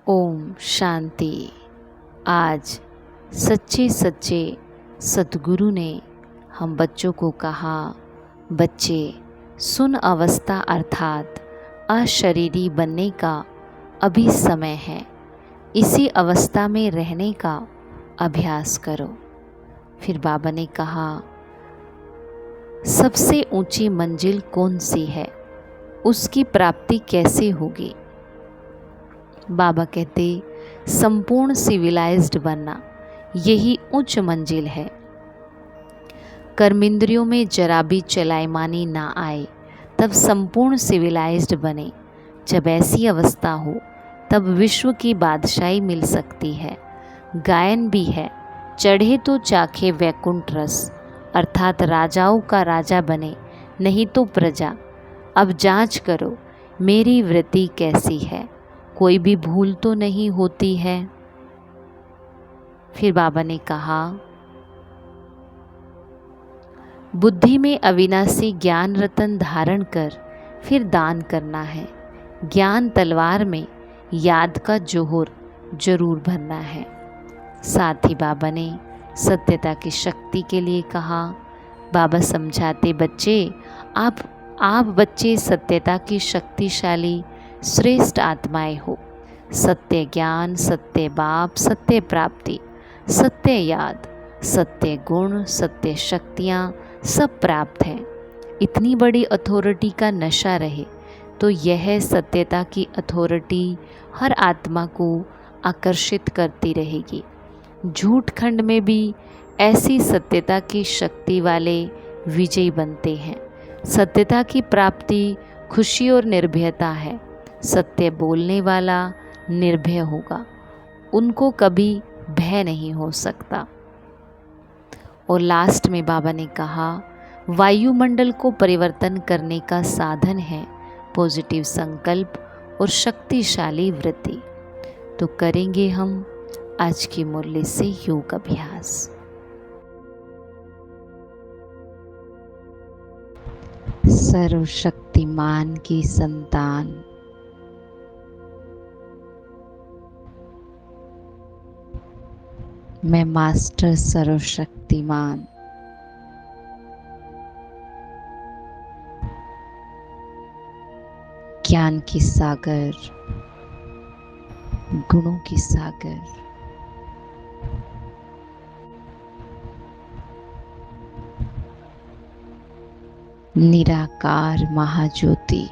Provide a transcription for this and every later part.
ओम शांति। आज सच्चे सच्चे सद्गुरु ने हम बच्चों को कहा, बच्चे सुन, अवस्था अर्थात अशरीरी बनने का अभी समय है। इसी अवस्था में रहने का अभ्यास करो। फिर बाबा ने कहा, सबसे ऊंची मंजिल कौन सी है, उसकी प्राप्ति कैसे होगी। बाबा कहते, संपूर्ण सिविलाइज्ड बनना, यही उच्च मंजिल है। कर्मेंद्रियों में जरा भी चलायमानी ना आए, तब संपूर्ण सिविलाइज्ड बने। जब ऐसी अवस्था हो तब विश्व की बादशाही मिल सकती है। गायन भी है, चढ़े तो चाखे वैकुंठ रस, अर्थात राजाओं का राजा बने, नहीं तो प्रजा। अब जांच करो मेरी वृत्ति कैसी है, कोई भी भूल तो नहीं होती है। फिर बाबा ने कहा, बुद्धि में अविनाशी ज्ञान रतन धारण कर फिर दान करना है। ज्ञान तलवार में याद का जोहर जरूर भरना है। साथ ही बाबा ने सत्यता की शक्ति के लिए कहा। बाबा समझाते, बच्चे आप बच्चे सत्यता की शक्तिशाली श्रेष्ठ आत्माएं हो। सत्य ज्ञान, सत्य बाप, सत्य प्राप्ति, सत्य याद, सत्य गुण, सत्य शक्तियाँ सब प्राप्त हैं। इतनी बड़ी अथॉरिटी का नशा रहे तो यह सत्यता की अथॉरिटी हर आत्मा को आकर्षित करती रहेगी। झूठ खंड में भी ऐसी सत्यता की शक्ति वाले विजयी बनते हैं। सत्यता की प्राप्ति खुशी और निर्भयता है। सत्य बोलने वाला निर्भय होगा, उनको कभी भय नहीं हो सकता। और लास्ट में बाबा ने कहा, वायुमंडल को परिवर्तन करने का साधन है पॉजिटिव संकल्प और शक्तिशाली वृत्ति। तो करेंगे हम आज की मुरली से योग अभ्यास। सर्वशक्तिमान की संतान, मैं मास्टर सर्वशक्तिमान ज्ञान की सागर, गुणों की सागर, निराकार महाज्योति,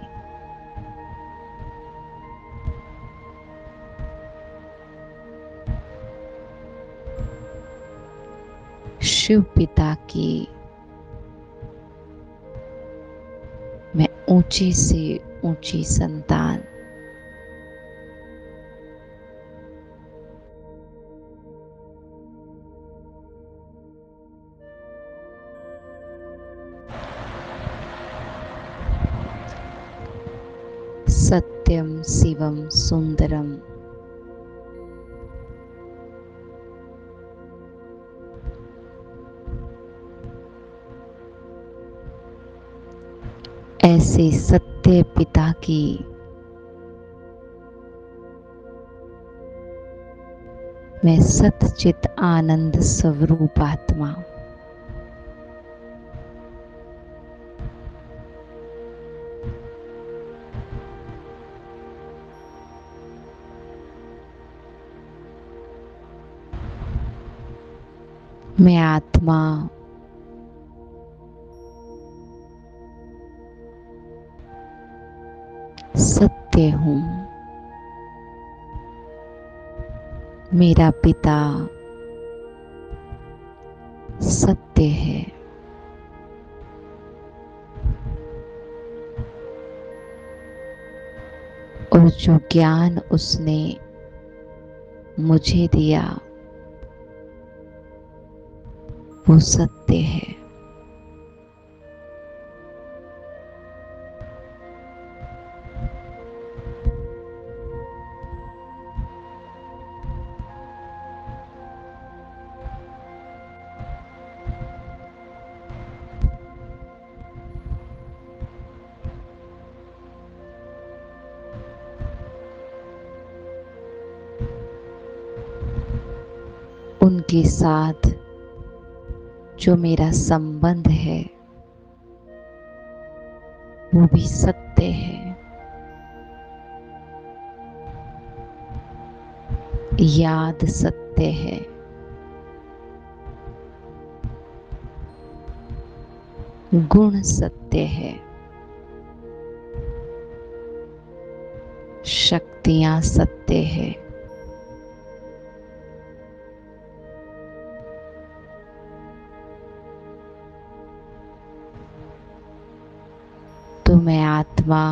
शिव पिता की मैं ऊंची से ऊंची संतान, सत्यम शिवम सुंदरम, ऐसे सत्य पिता की मैं सतचित आनंद स्वरूप आत्मा, मैं आत्मा सत्य हूँ। मेरा पिता सत्य है। और जो ज्ञान उसने मुझे दिया वो सत्य है। के साथ जो मेरा संबंध है वो भी सत्य है। याद सत्य है, गुण सत्य है, शक्तियां सत्य है। तो मैं आत्मा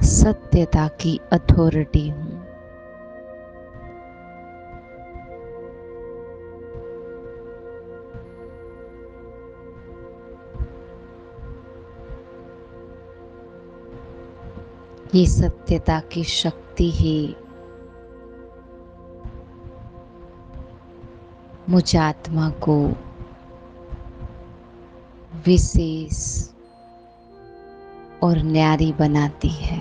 सत्यता की अथॉरिटी हूँ। ये सत्यता की शक्ति ही मुझ आत्मा को विशेष और न्यारी बनाती है।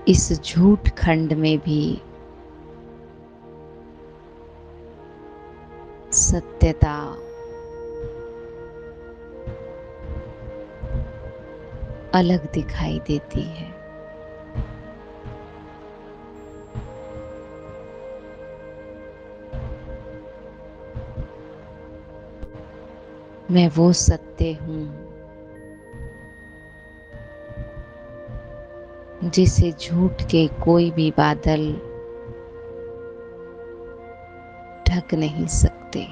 इस झूठ खंड में भी सत्यता अलग दिखाई देती है। मैं वो सत्य हूँ जिसे झूठ के कोई भी बादल ढक नहीं सकते।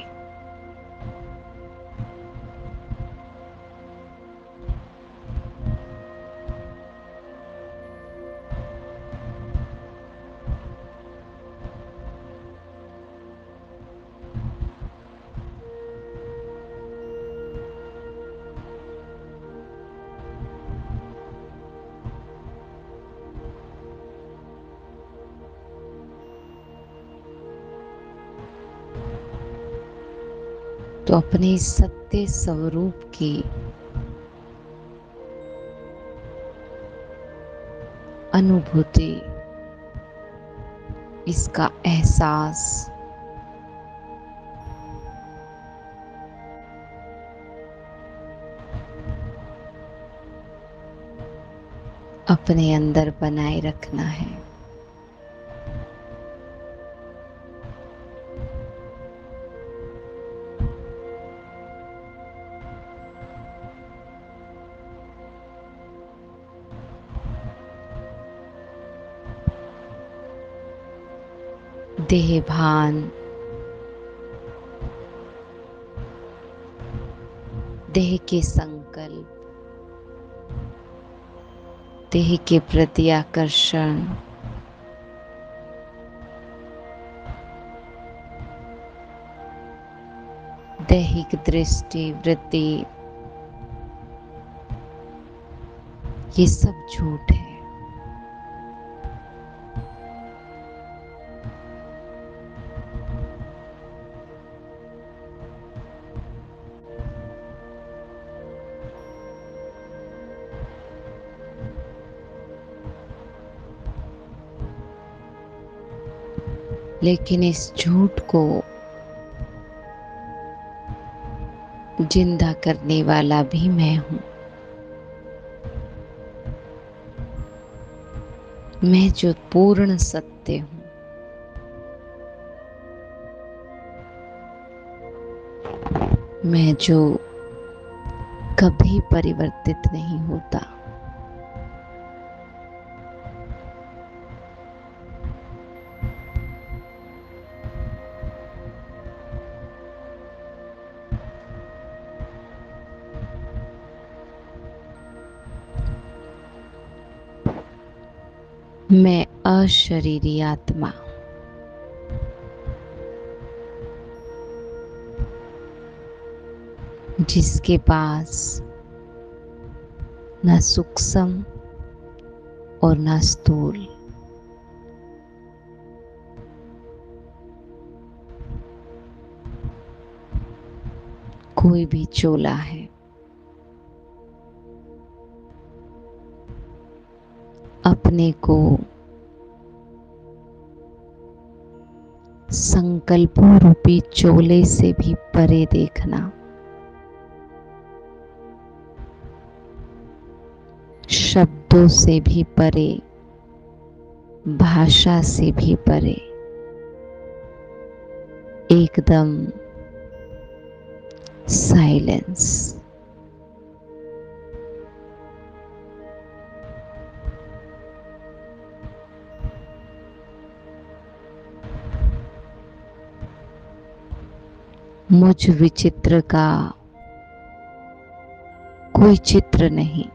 तो अपने सत्य स्वरूप की अनुभूति, इसका एहसास अपने अंदर बनाए रखना है। देह भान, देह के संकल्प, देह के प्रति आकर्षण, दैहिक दृष्टि वृत्ति, ये सब झूठ है। लेकिन इस झूठ को जिंदा करने वाला भी मैं हूँ। मैं जो पूर्ण सत्य हूँ। मैं जो कभी परिवर्तित नहीं होता। मैं अशरीरी आत्मा, जिसके पास न सूक्ष्म और न स्थूल, कोई भी चोला है। अपने को संकल्पों रूपी चोले से भी परे देखना, शब्दों से भी परे, भाषा से भी परे, एकदम साइलेंस। मुझ विचित्र का कोई चित्र नहीं,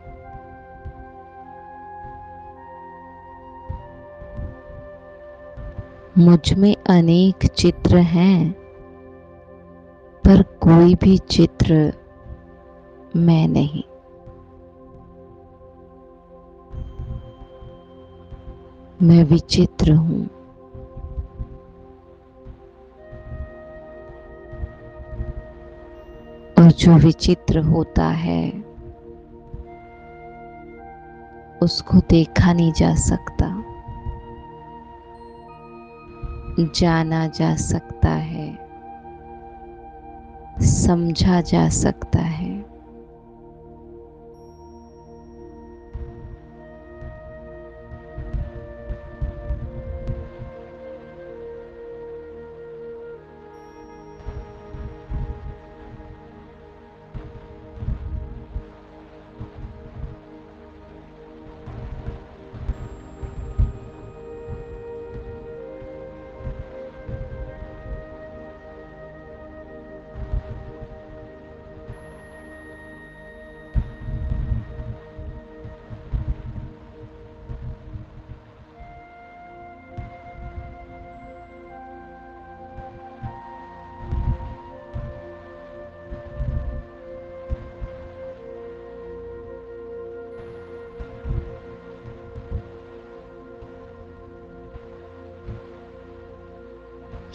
मुझ में अनेक चित्र हैं, पर कोई भी चित्र मैं नहीं। मैं विचित्र हूँ। और जो विचित्र होता है उसको देखा नहीं जा सकता, जाना जा सकता है, समझा जा सकता है।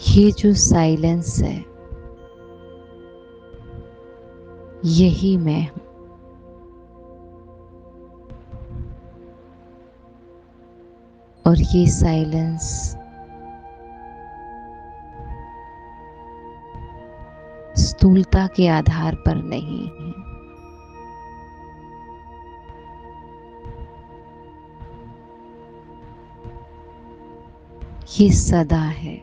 ये जो साइलेंस है यही मैं हूँ। और ये साइलेंस स्थूलता के आधार पर नहीं है, ये सदा है।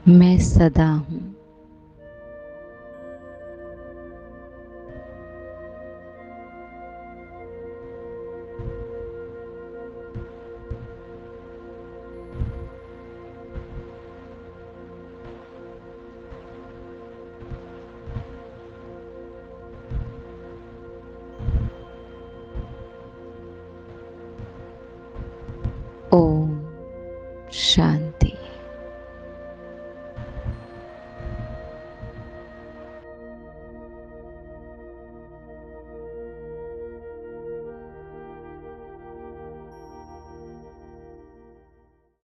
मैं सदा हूँ। ओम शांति।